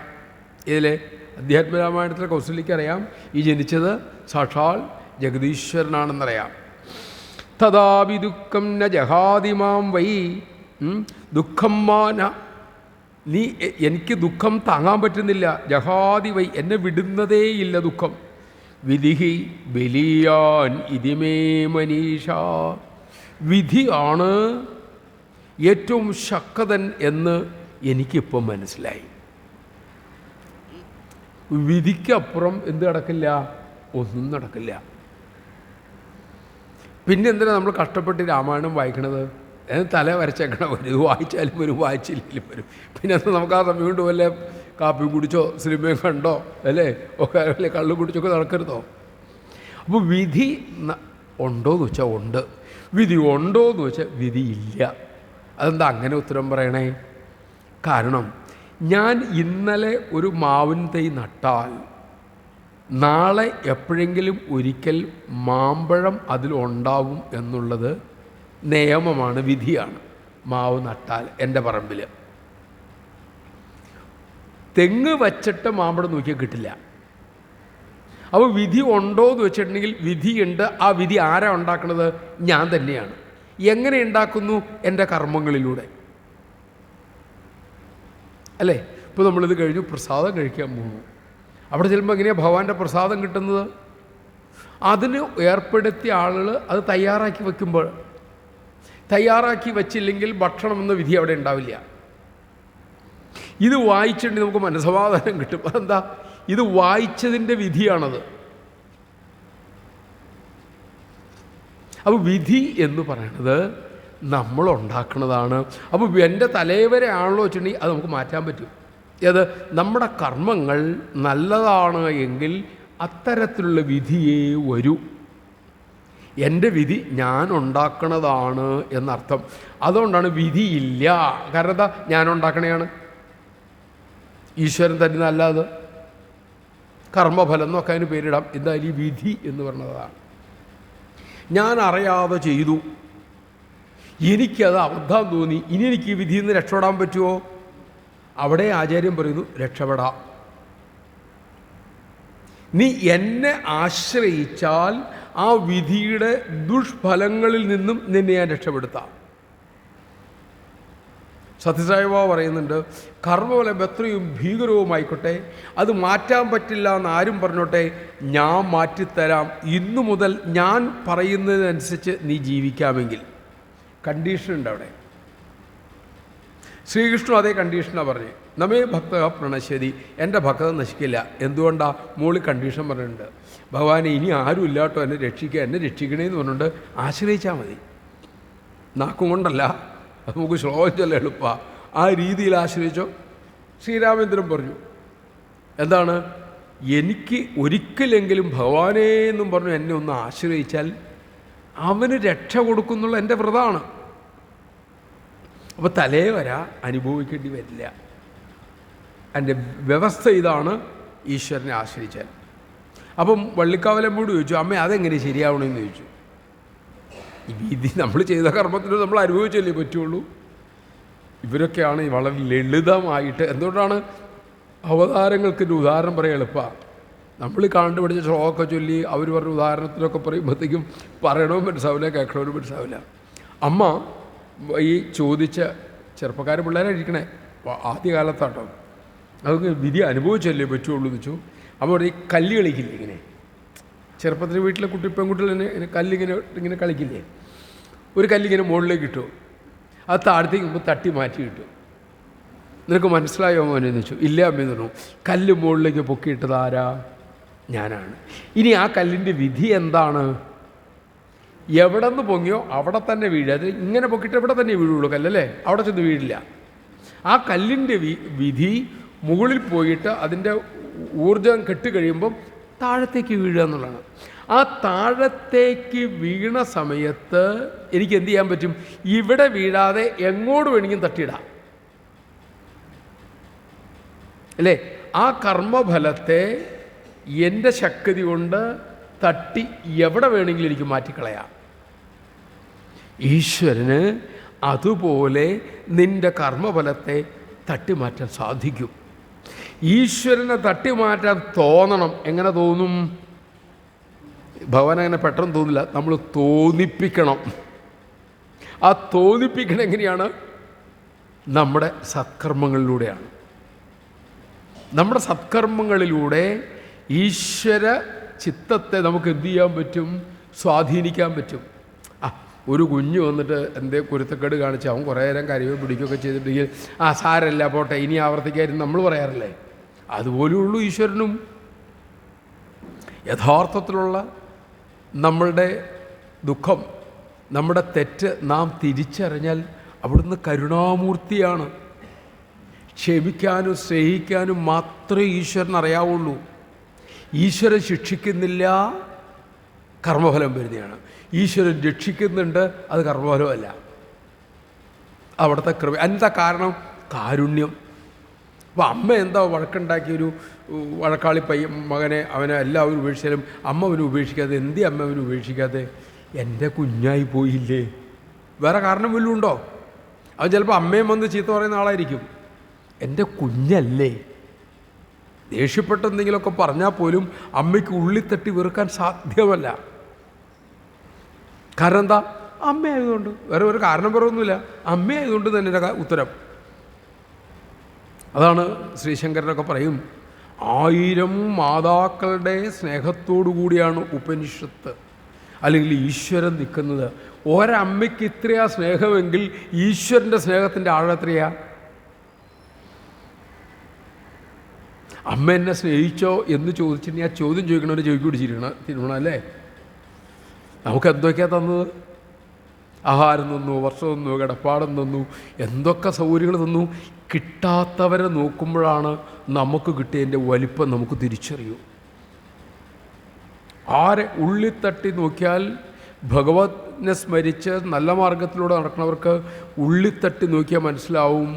ഇതിലെ അധ്യാത്മരാമായണത്തിലെ കൗസല്യക്കറിയാം, ഈ ജനിച്ചത് സാക്ഷാൽ ജഗദീശ്വരനാണെന്നറിയാം. തഥാപി ദുഃഖം ന ജഹാതി മാം വൈ, ദുഃഖം മാന, നീ എനിക്ക് ദുഃഖം താങ്ങാൻ പറ്റുന്നില്ല. ജഹാതി വൈ, എന്നെ വിടുന്നതേയില്ല ദുഃഖം. വിധിഹി ബലിയാൻ ഇതിമേ മനീഷ, വിധിയാണ് ഏറ്റവും ശക്തൻ എന്ന് എനിക്കിപ്പം മനസ്സിലായി. വിധിക്കപ്പുറം എന്ത് നടക്കില്ല? ഒന്നും നടക്കില്ല. പിന്നെ എന്തിനാ നമ്മൾ കഷ്ടപ്പെട്ട് രാമായണം വായിക്കണത്? തല വരച്ചേക്കണം, ഒരു വായിച്ചാലും വരും, വായിച്ചില്ലെങ്കിലും വരും. പിന്നെ നമുക്ക് ആ സമയം കൊണ്ട് വല്ല കാപ്പി കുടിച്ചോ സിനിമയും കണ്ടോ അല്ലേ, ഒക്കെ അല്ലെ കള്ളു കുടിച്ചൊക്കെ നടക്കരുതോ? അപ്പോൾ വിധി ഉണ്ടോയെന്ന് വെച്ചാൽ ഉണ്ട്, വിധി ഉണ്ടോയെന്ന് വെച്ചാൽ വിധിയില്ല. അതെന്താ അങ്ങനെ ഉത്തരം പറയണേ? കാരണം ഞാൻ ഇന്നലെ ഒരു മാവിൻ തൈ നട്ടാൽ നാളെ എപ്പോഴെങ്കിലും ഒരിക്കൽ മാമ്പഴം അതിലുണ്ടാവും എന്നുള്ളത് നിയമമാണ്, വിധിയാണ്. മാവ് നട്ടാൽ എൻ്റെ പറമ്പിൽ തെങ്ങ് വച്ചിട്ട് മാമ്പഴം നോക്കിയാൽ കിട്ടില്ല. അപ്പോൾ വിധി ഉണ്ടോ എന്ന് വെച്ചിട്ടുണ്ടെങ്കിൽ വിധിയുണ്ട്. ആ വിധി ആരാ ഉണ്ടാക്കുന്നത്? ഞാൻ തന്നെയാണ്. എങ്ങനെ ഉണ്ടാക്കുന്നു? എൻ്റെ കർമ്മങ്ങളിലൂടെ അല്ലേ. ഇപ്പോൾ നമ്മളിത് കഴിഞ്ഞു പ്രസാദം കഴിക്കാൻ പോകുന്നു. അവിടെ ചെല്ലുമ്പോൾ എങ്ങനെയാണ് ഭഗവാന്റെ പ്രസാദം കിട്ടുന്നത്? അതിന് ഏർപ്പെടുത്തിയ ആളുകൾ അത് തയ്യാറാക്കി വയ്ക്കുമ്പോൾ, തയ്യാറാക്കി വച്ചില്ലെങ്കിൽ ഭക്ഷണം എന്ന വിധി അവിടെ ഉണ്ടാവില്ല. ഇത് വായിച്ചിട്ടുണ്ടെങ്കിൽ നമുക്ക് മനസ്സമാധാനം കിട്ടും. അതെന്താ? ഇത് വായിച്ചതിൻ്റെ വിധിയാണത്. അപ്പോൾ വിധി എന്ന് പറയുന്നത് നമ്മളുണ്ടാക്കുന്നതാണ്. അപ്പോൾ എൻ്റെ തലവരെ ആണല്ലോ വെച്ചിട്ടുണ്ടെങ്കിൽ അത് നമുക്ക് മാറ്റാൻ പറ്റും. അത് നമ്മുടെ കർമ്മങ്ങൾ നല്ലതാണ് എങ്കിൽ അത്തരത്തിലുള്ള വിധിയേ വരൂ. എൻ്റെ വിധി ഞാൻ ഉണ്ടാക്കണതാണ് എന്നർത്ഥം. അതുകൊണ്ടാണ് വിധിയില്ല. കാരണം എന്താ? ഞാൻ ഉണ്ടാക്കണയാണ്, ഈശ്വരൻ തരുന്നതല്ല. അത് കർമ്മഫലം എന്നൊക്കെ അതിന് പേരിടാം. എന്തായാലും ഈ വിധി എന്ന് പറഞ്ഞതാണ്. ഞാൻ അറിയാതെ ചെയ്തു, എനിക്കത് അബദ്ധം തോന്നി, ഇനി എനിക്ക് ഈ വിധിയിൽ നിന്ന് രക്ഷപ്പെടാൻ പറ്റുമോ? അവിടെ ആചാര്യം പറയുന്നു, രക്ഷപ്പെടാം. നീ എന്നെ ആശ്രയിച്ചാൽ ആ വിധിയുടെ ദുഷ്ഫലങ്ങളിൽ നിന്നും നിന്നെ ഞാൻ രക്ഷപ്പെടുത്താം. സത്യസായിബാബ പറയുന്നുണ്ട്, കർമ്മഫലം എത്രയും ഭീകരവുമായിക്കോട്ടെ, അത് മാറ്റാൻ പറ്റില്ല എന്ന് ആരും പറഞ്ഞോട്ടെ, ഞാൻ മാറ്റിത്തരാം. ഇന്നു മുതൽ ഞാൻ പറയുന്നതിനനുസരിച്ച് നീ ജീവിക്കാമെങ്കിൽ. കണ്ടീഷനുണ്ട് അവിടെ. ശ്രീകൃഷ്ണൻ അതേ കണ്ടീഷനാണ് പറഞ്ഞത്. നമേ ഭക്ത പ്രണശ്യതി, എൻ്റെ ഭക്തത നശിക്കില്ല. എന്തുകൊണ്ടാണ്? മുകളിൽ കണ്ടീഷൻ പറഞ്ഞിട്ടുണ്ട്. ഭഗവാനെ ഇനി ആരും ഇല്ലാട്ടോ എന്നെ രക്ഷിക്കുക, എന്നെ രക്ഷിക്കണേന്ന് പറഞ്ഞുകൊണ്ട് ആശ്രയിച്ചാൽ മതി. നാക്കും കൊണ്ടല്ല, അത് നമുക്ക് ശ്ലോകം ചൊല്ല എളുപ്പമാണ്. ആ രീതിയിൽ ആശ്രയിച്ചോ. ശ്രീരാമേന്ദ്രൻ പറഞ്ഞു, എന്താണ്? എനിക്ക് ഒരിക്കലെങ്കിലും ഭഗവാനേ എന്നും പറഞ്ഞു എന്നെ ഒന്ന് ആശ്രയിച്ചാൽ അവന് രക്ഷ കൊടുക്കുന്നുള്ള എൻ്റെ വ്രതമാണ്. അപ്പോൾ തലേ വര അനുഭവിക്കേണ്ടി വരില്ല. എൻ്റെ വ്യവസ്ഥ ഇതാണ്, ഈശ്വരനെ ആശ്രയിച്ചാൽ. അപ്പം വള്ളിക്കാവലമ്മോട് ചോദിച്ചു, അമ്മ അതെങ്ങനെ ശരിയാവണമെന്ന് ചോദിച്ചു. ഈ വിധി നമ്മൾ ചെയ്ത കർമ്മത്തിന് നമ്മൾ അനുഭവിച്ചല്ലേ പറ്റുള്ളൂ. ഇവരൊക്കെയാണ് വളരെ ലളിതമായിട്ട്, എന്തുകൊണ്ടാണ് അവതാരങ്ങൾക്കൊരു ഉദാഹരണം പറയാൻ എളുപ്പമാണ്. നമ്മൾ കണ്ടു പഠിച്ച ശ്ലോകമൊക്കെ ചൊല്ലി അവർ പറഞ്ഞ ഉദാഹരണത്തിലൊക്കെ പറയുമ്പോഴത്തേക്കും പറയണവും മനസ്സാവില്ല, കേൾക്കണവരും മനസ്സാവില്ല. അമ്മ ഈ ചോദിച്ച ചെറുപ്പക്കാർ പിള്ളേരായിരിക്കണേ, ആദ്യകാലത്താട്ടോ, അതൊക്കെ വിധി അനുഭവിച്ചല്ലേ പറ്റുള്ളൂ എന്ന് വെച്ചു. അമ്മ പറയും, ഈ കല്ല് കളിക്കില്ലേ ഇങ്ങനെ, ചെറുപ്പത്തിൽ വീട്ടിലെ പെൺകുട്ടികൾ തന്നെ ഇങ്ങനെ കളിക്കില്ലേ, ഒരു കല്ലിങ്ങനെ മുകളിലേക്ക് ഇട്ടു, അത് താഴത്തേക്ക് മുമ്പ് തട്ടി മാറ്റി കിട്ടും. നിനക്ക് മനസ്സിലായോ മോനെന്ന് വെച്ചു. ഇല്ല അമ്മയെന്ന് പറഞ്ഞു. കല്ല് മുകളിലേക്ക് പൊക്കിയിട്ടത് ആരാ? ഞാനാണ്. ഇനി ആ കല്ലിൻ്റെ വിധി എന്താണ്? എവിടെ നിന്ന് പൊങ്ങിയോ അവിടെ തന്നെ വീഴുക. അത് ഇങ്ങനെ പൊക്കിയിട്ട് ഇവിടെ തന്നെ വീഴുള്ളൂ കല്ലല്ലേ, അവിടെ ചെന്ന് വീഴില്ല. ആ കല്ലിൻ്റെ വിധി മുകളിൽ പോയിട്ട് അതിൻ്റെ ഊർജം കെട്ടുകഴിയുമ്പം താഴത്തേക്ക് വീഴുക എന്നുള്ളതാണ്. ആ താഴത്തേക്ക് വീണ സമയത്ത് എനിക്ക് എന്ത് ചെയ്യാൻ പറ്റും? ഇവിടെ വീഴാതെ എങ്ങോട്ട് വേണമെങ്കിലും തട്ടിയിടാം അല്ലേ? ആ കർമ്മഫലത്തെ എൻ്റെ ശക്തി കൊണ്ട് തട്ടി എവിടെ വേണമെങ്കിലും എനിക്ക് മാറ്റിക്കളയാം. ഈശ്വരന് അതുപോലെ നിൻ്റെ കർമ്മഫലത്തെ തട്ടിമാറ്റാൻ സാധിക്കും. ഈശ്വരനെ തട്ടിമാറ്റാൻ തോന്നണം. എങ്ങനെ തോന്നും? ഭഗവാൻ അങ്ങനെ പെട്ടെന്ന് തോന്നില്ല, നമ്മൾ തോന്നിപ്പിക്കണം. ആ തോന്നിപ്പിക്കണം എങ്ങനെയാണ്? നമ്മുടെ സത്കർമ്മങ്ങളിലൂടെയാണ്. നമ്മുടെ സത്കർമ്മങ്ങളിലൂടെ ഈശ്വര ചിത്തത്തെ നമുക്ക് എന്ത് ചെയ്യാൻ പറ്റും? സ്വാധീനിക്കാൻ പറ്റും. ഒരു കുഞ്ഞ് വന്നിട്ട് എന്തേ കുരുത്തക്കേട് കാണിച്ച് അവൻ കുറേ നേരം കരയുകയോ പിടിക്കുകയൊക്കെ ചെയ്തിട്ടുണ്ടെങ്കിൽ സാരല്ല പോട്ടെ ഇനി ആവർത്തിക്കായിരുന്നു നമ്മൾ പറയാറില്ലേ? അതുപോലെയുള്ളൂ ഈശ്വരനും. യഥാർത്ഥത്തിലുള്ള നമ്മളുടെ ദുഃഖം, നമ്മുടെ തെറ്റ് നാം തിരിച്ചറിഞ്ഞാൽ അവിടുന്ന് കരുണാമൂർത്തിയാണ്. ക്ഷമിക്കാനും സ്നേഹിക്കാനും മാത്രമേ ഈശ്വരൻ അറിയാവുള്ളൂ. ഈശ്വരൻ ശിക്ഷിക്കുന്നില്ല, കർമ്മഫലം വരുന്നതാണ്. ഈശ്വരൻ രക്ഷിക്കുന്നുണ്ട്, അത് കർമ്മഫലമല്ല. അവിടുത്തെ കൃപ. എന്താ കാരണം? കാരുണ്യം. അപ്പോൾ അമ്മ എന്താ വഴക്കുണ്ടാക്കിയൊരു വഴക്കാളി മകനെ അവനെ എല്ലാവരും ഉപേക്ഷിച്ചാലും അമ്മ അവനെ ഉപേക്ഷിക്കാതെ, എന്തേ അമ്മ അവനെ ഉപേക്ഷിക്കാതെ? എൻ്റെ കുഞ്ഞായി പോയില്ലേ? വേറെ കാരണം വല്ലതും ഉണ്ടോ? അവൻ ചിലപ്പോൾ അമ്മയും വന്ന് ചീത്ത പറയുന്ന ആളായിരിക്കും. എൻ്റെ കുഞ്ഞല്ലേ? ദേഷ്യപ്പെട്ട എന്തെങ്കിലുമൊക്കെ പറഞ്ഞാൽ പോലും അമ്മയ്ക്ക് ഉള്ളിത്തട്ടി വെറുക്കാൻ സാധ്യമല്ല. കാരണം എന്താ? അമ്മയായതുകൊണ്ട്. വേറെ ഒരു കാരണം പറയൊന്നുമില്ല, അമ്മയായതുകൊണ്ട് തന്നെ എൻ്റെ ഉത്തരം. അതാണ് ശ്രീശങ്കരനൊക്കെ പറയും, 1000 മാതാക്കളുടെ സ്നേഹത്തോടു കൂടിയാണ് ഉപനിഷത്ത് അല്ലെങ്കിൽ ഈശ്വരൻ നിൽക്കുന്നത്. ഒരമ്മയ്ക്ക് ഇത്രയാ സ്നേഹമെങ്കിൽ ഈശ്വരൻ്റെ സ്നേഹത്തിൻ്റെ ആഴത്രയാ? അമ്മ എന്നെ സ്നേഹിച്ചോ എന്ന് ചോദിച്ചിട്ടുണ്ടെങ്കിൽ ആ ചോദ്യം ചോദിക്കണവർ ചോദിക്കൂടിച്ചിരിക്കണം അല്ലേ? നമുക്ക് എന്തൊക്കെയാണ് തന്നത്? ആഹാരം തന്നു, വർഷം തന്നു, കിടപ്പാടം തന്നു, എന്തൊക്കെ സൗകര്യങ്ങൾ തന്നു. കിട്ടാത്തവരെ നോക്കുമ്പോഴാണ് നമുക്ക് കിട്ടിയതിൻ്റെ വലിപ്പം നമുക്ക് തിരിച്ചറിയൂ. ആരെ ഉള്ളിത്തട്ടി നോക്കിയാൽ, ഭഗവതിനെ സ്മരിച്ച് നല്ല മാർഗത്തിലൂടെ നടക്കുന്നവർക്ക് ഉള്ളിത്തട്ടി നോക്കിയാൽ മനസ്സിലാവും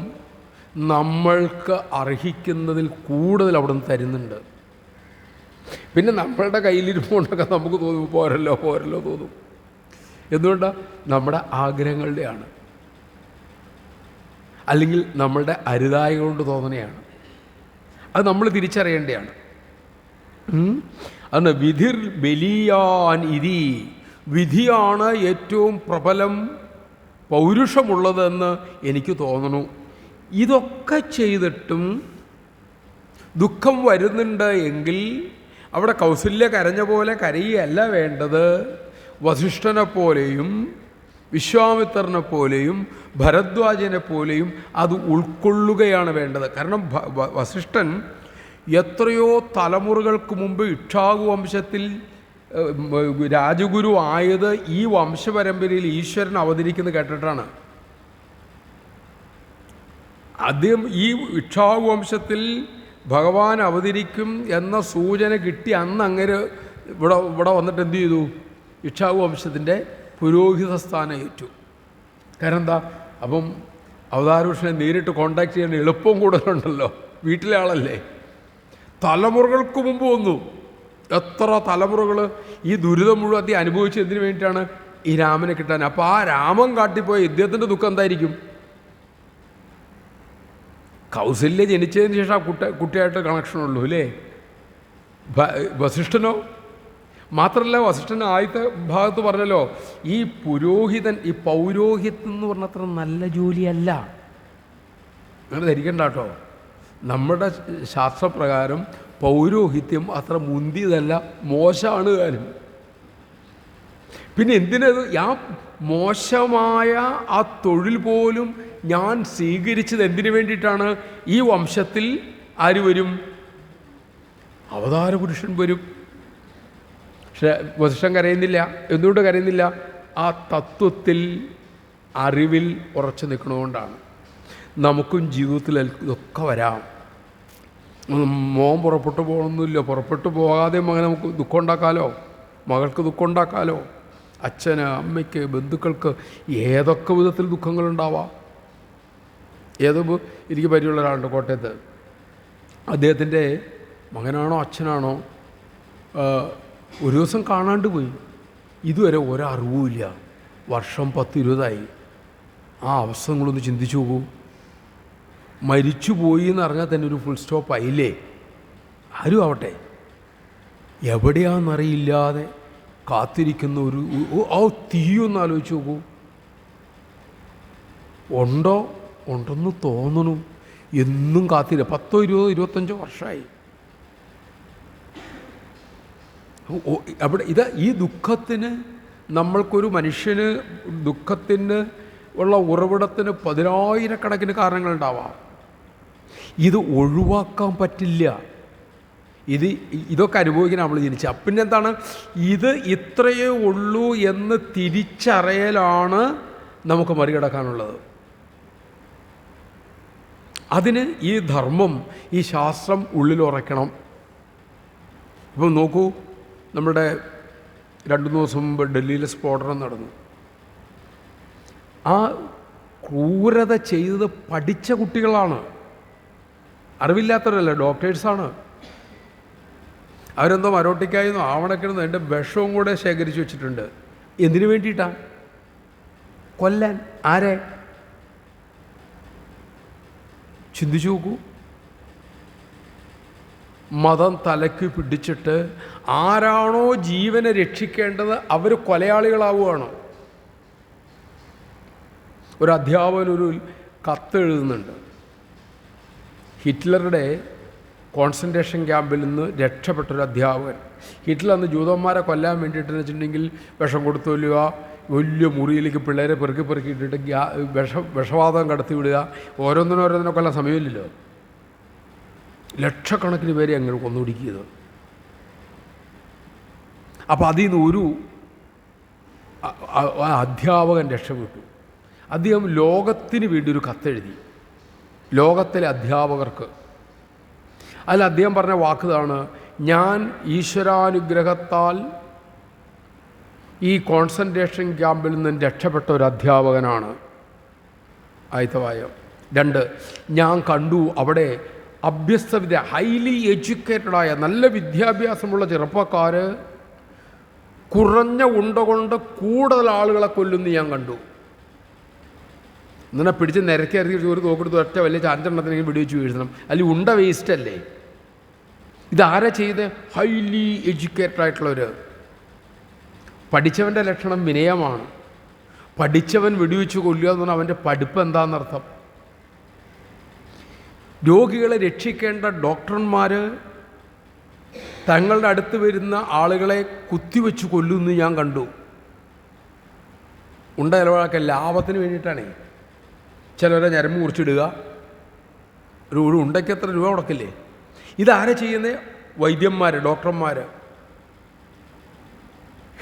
നമ്മൾക്ക് അർഹിക്കുന്നതിൽ കൂടുതൽ അവിടെ നിന്ന് തരുന്നുണ്ട്. പിന്നെ നമ്മളുടെ കയ്യിലിരിപ്പുകൊണ്ടൊക്കെ നമുക്ക് തോന്നും പോരല്ലോ തോന്നും. എന്തുകൊണ്ടാണ്? നമ്മുടെ ആഗ്രഹങ്ങളുടെയാണ്, അല്ലെങ്കിൽ നമ്മളുടെ അരുതായ കൊണ്ട് തോന്നണയാണ്. അത് നമ്മൾ തിരിച്ചറിയേണ്ടതാണ്. അന്ന് വിധിർ ബലിയാൻ ഇതി, വിധിയാണ് ഏറ്റവും പ്രബലം പൗരുഷമുള്ളതെന്ന് എനിക്ക് തോന്നുന്നു. ഇതൊക്കെ ചെയ്തിട്ടും ദുഃഖം വരുന്നുണ്ട് എങ്കിൽ അവിടെ കൗസല്യ കരഞ്ഞ പോലെ കരയുകയല്ല വേണ്ടത്. വസിഷ്ഠനെ പോലെയും വിശ്വാമിത്രനെ പോലെയും ഭരദ്വാജനെ പോലെയും അത് ഉൾക്കൊള്ളുകയാണ് വേണ്ടത്. കാരണം വസിഷ്ഠൻ എത്രയോ തലമുറകൾക്ക് മുമ്പ് ഇക്ഷ്വാകു വംശത്തിൽ രാജഗുരു ആയത് ഈ വംശപരമ്പരയിൽ ഈശ്വരൻ അവതരിക്കുന്നത് കേട്ടിട്ടാണ്. ആദ്യം ഈ ഇക്ഷ്വാകു വംശത്തിൽ ഭഗവാൻ അവതരിക്കും എന്ന സൂചന കിട്ടി അന്ന് അങ്ങനെ ഇവിടെ വന്നിട്ട് എന്തു ചെയ്തു? ഇക്ഷ്വാകു വംശത്തിൻ്റെ പുരോഹിത സ്ഥാനം ഏറ്റു. കാരണം എന്താ? അപ്പം അവതാരപുരുഷനെ നേരിട്ട് കോണ്ടാക്ട് ചെയ്യാൻ എളുപ്പം കൂടുതലുണ്ടല്ലോ, വീട്ടിലെ ആളല്ലേ. തലമുറകൾക്ക് മുമ്പ് വന്നു. എത്ര തലമുറകൾ ഈ ദുരിതം മുഴുവൻ അദ്ദേഹം അനുഭവിച്ച് എന്തിനു വേണ്ടിയിട്ടാണ്? ഈ രാമനെ കിട്ടാൻ. അപ്പോൾ ആ രാമൻ കാട്ടിപ്പോയ ഇദ്ദേഹത്തിൻ്റെ ദുഃഖം എന്തായിരിക്കും? കൗസല്യ ജനിച്ചതിന് ശേഷം ആ കുട്ടിയായിട്ട് കണക്ഷനുള്ളൂ അല്ലേ? വസിഷ്ഠനോ? മാത്രമല്ല, വസിഷ്ഠൻ ആദ്യത്തെ ഭാഗത്ത് പറഞ്ഞല്ലോ, ഈ പുരോഹിതൻ, ഈ പൗരോഹിത്യം എന്ന് പറഞ്ഞ അത്ര നല്ല ജോലിയല്ല. അങ്ങനെ ധരിക്കണ്ട കേട്ടോ. നമ്മുടെ ശാസ്ത്രപ്രകാരം പൗരോഹിത്യം അത്ര മുന്തിയതല്ല, മോശമാണ് കാര്യം. പിന്നെ എന്തിനത്? ആ മോശമായ ആ തൊഴിൽ പോലും ഞാൻ സ്വീകരിച്ചത് എന്തിനു വേണ്ടിയിട്ടാണ്? ഈ വംശത്തിൽ ആര് വരും? അവതാര പുരുഷൻ വരും. പക്ഷെ വസിഷ്ഠൻ കരയുന്നില്ല. എന്തുകൊണ്ട് കരയുന്നില്ല? ആ തത്വത്തിൽ, അറിവിൽ ഉറച്ചു നിൽക്കണതുകൊണ്ടാണ്. നമുക്കും ജീവിതത്തിൽ ഇതൊക്കെ വരാം. മോൻ പുറപ്പെട്ടു പോകണമെന്നില്ല. പുറപ്പെട്ടു പോകാതെ മകൻ നമുക്ക് ദുഃഖം ഉണ്ടാക്കാമല്ലോ, മകൾക്ക് ദുഃഖം ഉണ്ടാക്കാമല്ലോ. അച്ഛന്, അമ്മയ്ക്ക്, ബന്ധുക്കൾക്ക് ഏതൊക്കെ വിധത്തിൽ ദുഃഖങ്ങളുണ്ടാവാം. എനിക്ക് പരിചയമുള്ള ഒരാളുണ്ട് കോട്ടയത്ത്. അദ്ദേഹത്തിൻ്റെ മകനാണോ അച്ഛനാണോ ഒരു ദിവസം കാണാണ്ട് പോയി. ഇതുവരെ ഒരറിവുമില്ല. വർഷം 10-20ആയി. ആ അവസ്ഥ നിങ്ങളൊന്ന് ചിന്തിച്ചു നോക്കൂ. മരിച്ചു പോയി എന്ന് അറിഞ്ഞാൽ തന്നെ ഒരു ഫുൾ സ്റ്റോപ്പ് ആയില്ലേ? ആരും ആവട്ടെ, എവിടെയാണെന്നറിയില്ലാതെ കാത്തിരിക്കുന്ന ഒരു ആ തീയൊന്ന് ആലോചിച്ച് നോക്കൂ. ഉണ്ടെന്ന് തോന്നണു. എന്നും കാത്തില്ല. 10, 20, 25 വർഷമായി. അവിടെ ഈ ദുഃഖത്തിന്, നമ്മൾക്കൊരു മനുഷ്യന് ദുഃഖത്തിന് ഉള്ള ഉറവിടത്തിന് 10,000-കണക്കിന് കാരണങ്ങളുണ്ടാവാം. ഇത് ഒഴിവാക്കാൻ പറ്റില്ല. ഇതൊക്കെ അനുഭവിക്കാൻ നമ്മൾ ജനിച്ച. പിന്നെ എന്താണ്? ഇത് ഇത്രയേ ഉള്ളൂ എന്ന് തിരിച്ചറിയലാണ് നമുക്ക് മറികടക്കാനുള്ളത്. അതിന് ഈ ധർമ്മം, ഈ ശാസ്ത്രം ഉള്ളിലുറയ്ക്കണം. ഇപ്പം നോക്കൂ, നമ്മുടെ 2 ദിവസം മുമ്പ് ഡൽഹിയിലെ സ്ഫോടനം നടന്നു. ആ ക്രൂരത ചെയ്തത് പഠിച്ച കുട്ടികളാണ്, അറിവില്ലാത്തവരല്ല, ഡോക്ടേഴ്സാണ്. അവരെന്തോ മരോട്ടിക്കായെന്നോ ആവണക്കെന്നോ എൻ്റെ വിഷവും കൂടെ ശേഖരിച്ച് വെച്ചിട്ടുണ്ട്. എന്തിനു വേണ്ടിയിട്ടാണ്? കൊല്ലാൻ. ആരെ? ചിന്തിച്ചു നോക്കൂ. മതം തലയ്ക്ക് പിടിച്ചിട്ട് ആരാണോ ജീവനെ രക്ഷിക്കേണ്ടത് അവർ കൊലയാളികളാവുകയാണ്. ഒരു അധ്യാപകൻ ഒരു കത്ത് എഴുതുന്നുണ്ട്. ഹിറ്റ്ലറുടെ കോൺസെൻട്രേഷൻ ക്യാമ്പിൽ നിന്ന് രക്ഷപ്പെട്ടൊരു അധ്യാപകൻ. ഹിറ്റ്ലർ അന്ന് ജൂതന്മാരെ കൊല്ലാൻ വേണ്ടിയിട്ടെന്ന് വെച്ചിട്ടുണ്ടെങ്കിൽ വിഷം കൊടുത്തു കൊല്ലുക, വലിയ മുറിയിലേക്ക് പിള്ളേരെ പെറുക്കി ഇട്ടിട്ട് വിഷവാതകം കടത്തി വിടുക. ഓരോന്നിനോരോന്നിനെ കൊല്ലാൻ സമയമില്ലല്ലോ. ലക്ഷക്കണക്കിന് പേരെ അങ്ങനെ കൊന്നുപിടിക്കുന്നത്. അപ്പോൾ അതിൽ നിന്ന് ഒരു അധ്യാപകൻ രക്ഷപ്പെട്ടു. അദ്ദേഹം ലോകത്തിന് വേണ്ടി ഒരു കത്തെഴുതി, ലോകത്തിലെ അധ്യാപകർക്ക്. അതിൽ അദ്ദേഹം പറഞ്ഞ വാക്കുതാണ്, ഞാൻ ഈശ്വരാനുഗ്രഹത്താൽ ഈ കോൺസെൻട്രേഷൻ ക്യാമ്പിൽ നിന്ന് രക്ഷപ്പെട്ട ഒരു അധ്യാപകനാണ്. ആയിത്തവായം. 2, ഞാൻ കണ്ടു അവിടെ അഭ്യസ്തവിദ്യ, ഹൈലി എഡ്യൂക്കേറ്റഡായ നല്ല വിദ്യാഭ്യാസമുള്ള ചെറുപ്പക്കാർ കുറഞ്ഞ ഉണ്ട കൊണ്ട് കൂടുതൽ ആളുകളെ കൊല്ലുന്നു ഞാൻ കണ്ടു. എന്നാൽ പിടിച്ച് നിരക്കി ഒരു തോക്കെടുത്ത് ഒറ്റ വലിയ ചാഞ്ചെണ്ണത്തിനെങ്കിൽ വെടിവെച്ച് വീഴ്ത്തണം. അല്ലെങ്കിൽ ഉണ്ട വേസ്റ്റ് അല്ലേ? ഇതാരാ ചെയ്ത്? Highly educated ആയിട്ടുള്ളവർ. പഠിച്ചവൻ്റെ ലക്ഷണം വിനയമാണ്. പഠിച്ചവൻ വെടിവെച്ച് കൊല്ലുക എന്ന് പറഞ്ഞാൽ അവൻ്റെ പഠിപ്പ് എന്താണെന്നർത്ഥം. രോഗികളെ രക്ഷിക്കേണ്ട ഡോക്ടർമാർ തങ്ങളുടെ അടുത്ത് വരുന്ന ആളുകളെ കുത്തിവെച്ച് കൊല്ലുന്നു ഞാൻ കണ്ടു. ഉണ്ട ചിലവഴൊക്കെ ലാഭത്തിന് വേണ്ടിയിട്ടാണേ. ചിലവരെ ഞരമ്പ് മുറിച്ചിടുക. ഒരു ഉണ്ടയ്ക്ക് എത്ര രൂപ മുടക്കില്ലേ? ഇതാരെ ചെയ്യുന്നത്? വൈദ്യന്മാർ, ഡോക്ടർമാർ,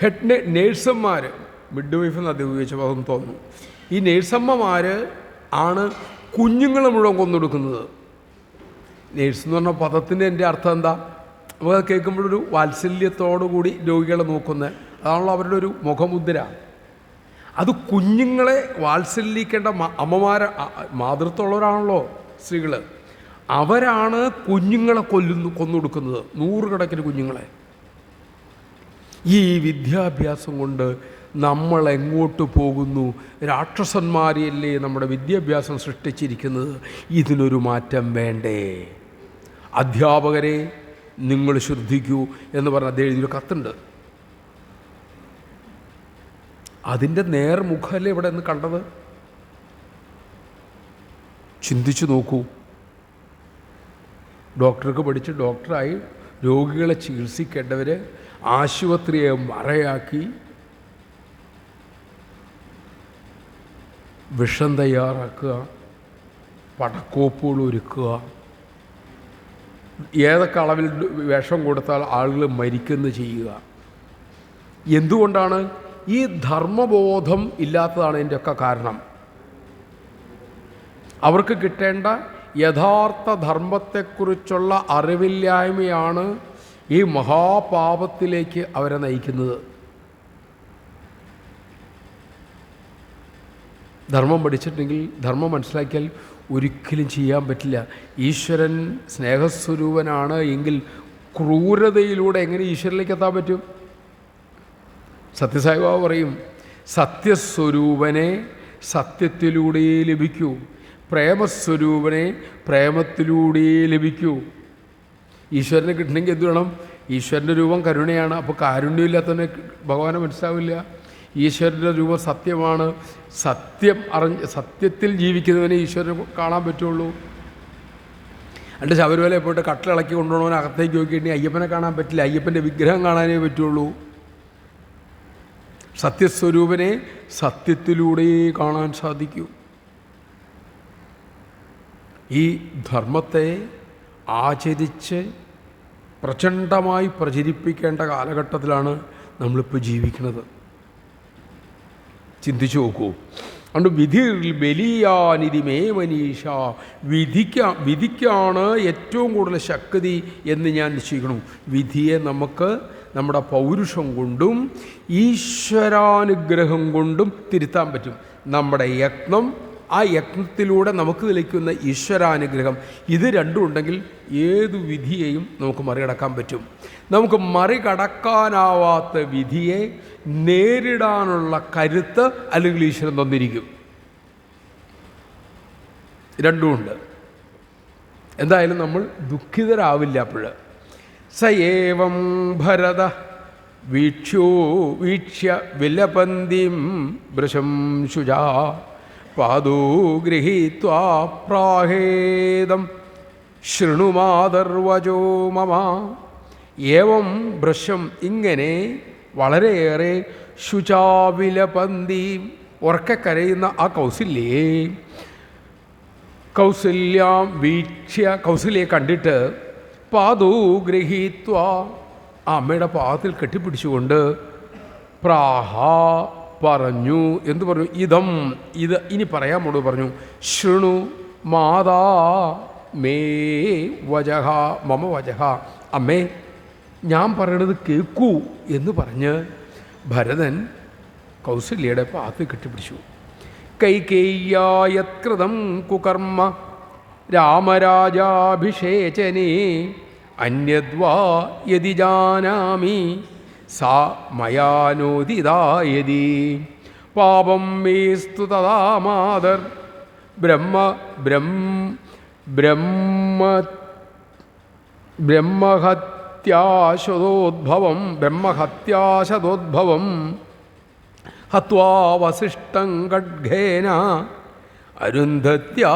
ഹെഡ് നേഴ്സന്മാർ. മിഡ് വൈഫ് എന്ന് അദ്ദേഹം ഉപയോഗിച്ചപ്പോൾ അതൊന്നും തോന്നുന്നു. ഈ നേഴ്സമ്മമാർ ആണ് കുഞ്ഞുങ്ങളെ മുഴുവൻ കൊന്നൊടുക്കുന്നത്. നേഴ്സ് എന്ന് പറഞ്ഞ പദത്തിൻ്റെ എൻ്റെ അർത്ഥം എന്താ? നമുക്ക് കേൾക്കുമ്പോഴൊരു വാത്സല്യത്തോടു കൂടി രോഗികളെ നോക്കുന്നത്. അതാണല്ലോ അവരുടെ ഒരു മുഖമുദ്ര. അത് കുഞ്ഞുങ്ങളെ വാത്സല്യിക്കേണ്ട അമ്മമാരെ, മാതൃത്വമുള്ളവരാണല്ലോ സ്ത്രീകൾ. അവരാണ് കുഞ്ഞുങ്ങളെ കൊന്നൊടുക്കുന്നത്, നൂറുകണക്കിന് കുഞ്ഞുങ്ങളെ. ഈ വിദ്യാഭ്യാസം കൊണ്ട് നമ്മൾ എങ്ങോട്ട് പോകുന്നു? രാക്ഷസന്മാരെയല്ലേ നമ്മുടെ വിദ്യാഭ്യാസം സൃഷ്ടിച്ചിരിക്കുന്നത്. ഇതിനൊരു മാറ്റം വേണ്ടേ? അധ്യാപകരെ നിങ്ങൾ ശ്രദ്ധിക്കൂ എന്ന് പറഞ്ഞ അദ്ദേഹം എഴുതിയൊരു കത്തുണ്ട്. അതിൻ്റെ നേർമുഖമല്ലേ ഇവിടെ നിന്ന് കണ്ടത്? ചിന്തിച്ചു നോക്കൂ. ഡോക്ടർക്ക് പഠിച്ച് ഡോക്ടറായി രോഗികളെ ചികിത്സിക്കേണ്ടവർ ആശുപത്രിയെ മറയാക്കി വിഷം തയ്യാറാക്കുക, പടക്കോപ്പുകൾ ഒരുക്കുക. ഏതൊക്കെ അളവിൽ വിഷം കൊടുത്താൽ ആളുകൾ മരിക്കുന്നു ചെയ്യുക. എന്തുകൊണ്ടാണ്? ഈ ധർമ്മബോധം ഇല്ലാത്തതാണ് ഇതിൻ്റെയൊക്കെ കാരണം. അവർക്ക് കിട്ടേണ്ട യഥാർത്ഥ ധർമ്മത്തെക്കുറിച്ചുള്ള അറിവില്ലായ്മയാണ് ഈ മഹാപാപത്തിലേക്ക് അവരെ നയിക്കുന്നത്. ധർമ്മം പഠിച്ചിട്ടുണ്ടെങ്കിൽ, ധർമ്മം മനസ്സിലാക്കിയാൽ ഒരിക്കലും ചെയ്യാൻ പറ്റില്ല. ഈശ്വരൻ സ്നേഹസ്വരൂപനാണ് എങ്കിൽ ക്രൂരതയിലൂടെ എങ്ങനെ ഈശ്വരനിലേക്ക് എത്താൻ പറ്റും? സത്യസായിബാബ പറയും, സത്യസ്വരൂപനെ സത്യത്തിലൂടെ ലഭിക്കൂ, പ്രേമസ്വരൂപനെ പ്രേമത്തിലൂടെ ലഭിക്കൂ. ഈശ്വരനെ കിട്ടണമെങ്കിൽ എന്ത് വേണം? ഈശ്വരൻ്റെ രൂപം കരുണയാണ്. അപ്പോൾ കാരുണ്യമില്ലാത്തവനെ ഭഗവാനെ മനസ്സിലാവില്ല. ഈശ്വരൻ്റെ രൂപം സത്യമാണ്. സത്യത്തിൽ ജീവിക്കുന്നവനെ ഈശ്വരനെ കാണാൻ പറ്റുള്ളൂ. എൻ്റെ ശബരിമലയിൽ പോയിട്ട് കട്ടിലിളക്കി കൊണ്ടുപോകണവൻ അകത്തേക്ക് നോക്കിയിട്ടുണ്ടെങ്കിൽ അയ്യപ്പനെ കാണാൻ പറ്റില്ല. അയ്യപ്പൻ്റെ വിഗ്രഹം കാണാനേ പറ്റുള്ളൂ. സത്യസ്വരൂപനെ സത്യത്തിലൂടെ കാണാൻ സാധിക്കൂ. ഈ ധർമ്മത്തെ ആചരിച്ച് പ്രചണ്ഡമായി പ്രചരിപ്പിക്കേണ്ട കാലഘട്ടത്തിലാണ് നമ്മളിപ്പോൾ ജീവിക്കുന്നത്. ചിന്തിച്ചു നോക്കൂ. അതുകൊണ്ട് വിധിർ ബലിയാനിധി മേ മനീഷ, വിധിക്കാണ് ഏറ്റവും കൂടുതൽ ശക്തി എന്ന് ഞാൻ നിശ്ചയിക്കണം. വിധിയെ നമുക്ക് നമ്മുടെ പൗരുഷം കൊണ്ടും ഈശ്വരാനുഗ്രഹം കൊണ്ടും തിരുത്താൻ പറ്റും. നമ്മുടെ യത്നം, ആ യത്നത്തിലൂടെ നമുക്ക് ലഭിക്കുന്ന ഈശ്വരാനുഗ്രഹം, ഇത് രണ്ടും ഉണ്ടെങ്കിൽ ഏതു വിധിയെയും നമുക്ക് മറികടക്കാൻ പറ്റും. നമുക്ക് മറികടക്കാനാവാത്ത വിധിയെ നേരിടാനുള്ള കരുത്ത് അല്ലെങ്കിൽ ഈശ്വരൻ തന്നിരിക്കും. രണ്ടുമുണ്ട്. എന്തായാലും നമ്മൾ ദുഃഖിതരാവില്ല. അപ്പോൾ സയേവം ഭരത വീക്ഷ്യ വിലപന്തിം വൃശം ശുചാ പാദോ ഗൃഹീത്വാ പ്രാഹേദം ശൃണുമാതർവചോ മമ. ഏവം വൃഷം, ഇങ്ങനെ വളരെയേറെ ശുചാവിലപന്തി, ഉറക്കെ കരയുന്ന ആ കൗസല്യാം വീക്ഷ്യ, കൗസല്യെ കണ്ടിട്ട് പാദോ ഗൃഹീത്വ, ആ അമ്മയുടെ പാദത്തിൽ കെട്ടിപ്പിടിച്ചുകൊണ്ട് പ്രാഹ പറഞ്ഞു. എന്തു പറഞ്ഞു? ഇത് ഇനി പറയാൻ മോട് പറഞ്ഞു. ശൃണു മാതാ മേ വചഹ മമ വചഹ, അമ്മേ ഞാൻ പറയണത് കേൾക്കൂ എന്ന് പറഞ്ഞ് ഭരതൻ കൗസല്യയുടെ പാദത്തിൽ കെട്ടിപ്പിടിച്ചു. കൈകേയ്യായത്കൃതം കുകർമ്മ രാമരാജാഭിഷേചനേ അന്യദ്വാ യതി ജാനാമി സാ മയാനോദിതായതി പാപം മേസ്തു തഥാ മാതർ ബ്രഹ്മഹത്യാശതോദ്ഭവം ഹത്വാ വസിഷ്ഠം ഖഡ്ഗേന അരുന്ധത്യാ